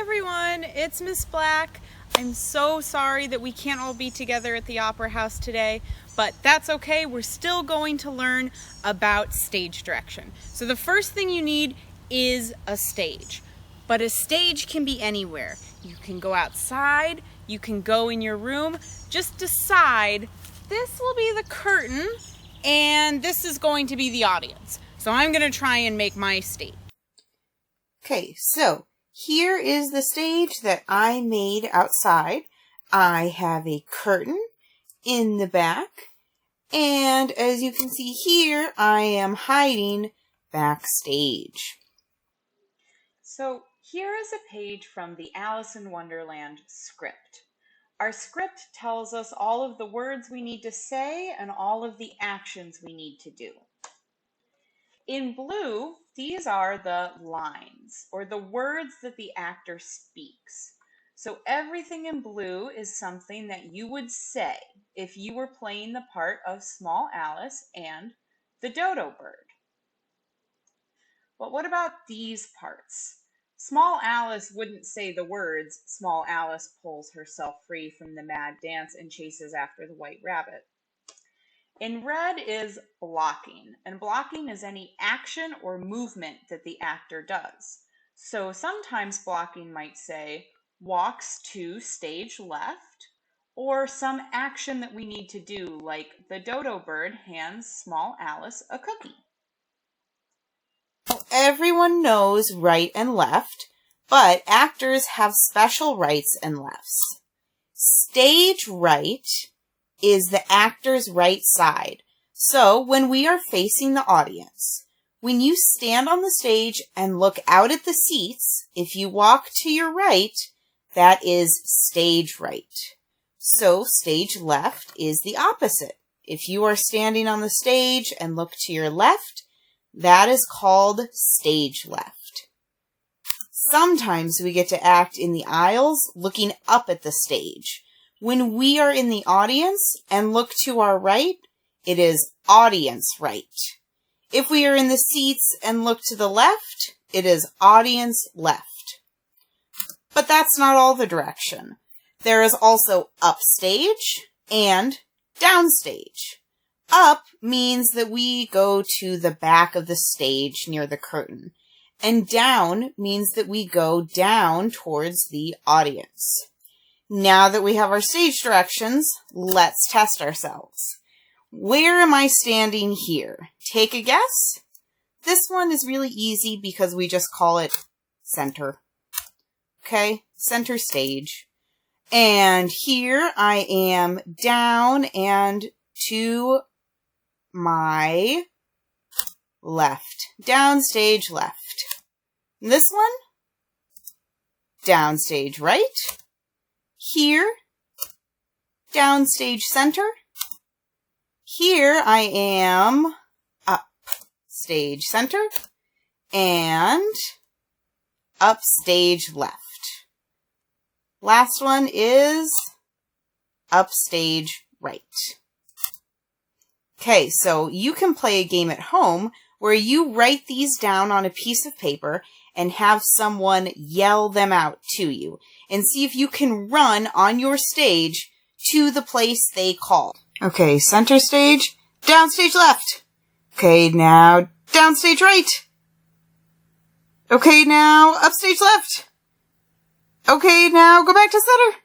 everyone, it's Miss Black. I'm so sorry that we can't all be together at the Opera House today, but that's okay. We're still going to learn about stage direction. So the first thing you need is a stage, but a stage can be anywhere. You can go outside, you can go in your room. Just decide this will be the curtain and this is going to be the audience. So I'm going to try and make my stage. Okay, so here is the stage that I made outside. I have a curtain in the back, and as you can see here, I am hiding backstage. So here is a page from the Alice in Wonderland script. Our script tells us all of the words we need to say and all of the actions we need to do. In blue, these are the lines, or the words that the actor speaks. So everything in blue is something that you would say if you were playing the part of Small Alice and the Dodo Bird. But what about these parts? Small Alice wouldn't say the words, Small Alice pulls herself free from the mad dance and chases after the white rabbit. In red is blocking, and blocking is any action or movement that the actor does. So sometimes blocking might say, walks to stage left, or some action that we need to do, like the dodo bird hands Small Alice a cookie. Everyone knows right and left, but actors have special rights and lefts. Stage right is the actor's right side. So when we are facing the audience, when you stand on the stage and look out at the seats, if you walk to your right, that is stage right. So stage left is the opposite. If you are standing on the stage and look to your left, that is called stage left. Sometimes we get to act in the aisles looking up at the stage. When we are in the audience and look to our right, it is audience right. If we are in the seats and look to the left, it is audience left. But that's not all the direction. There is also upstage and downstage. Up means that we go to the back of the stage near the curtain, and down means that we go down towards the audience. Now that we have our stage directions, let's test ourselves. Where am I standing here? Take a guess. This one is really easy because we just call it center. Okay, center stage. And here I am down and to my left. Downstage left. This one, downstage right. Here, downstage center. Here I am up stage center and up stage left. Last one is up stage right. Okay, so you can play a game at home where you write these down on a piece of paper and have someone yell them out to you, and see if you can run on your stage to the place they call. Okay, center stage, downstage left. Okay, now downstage right. Okay, now upstage left. Okay, now go back to center.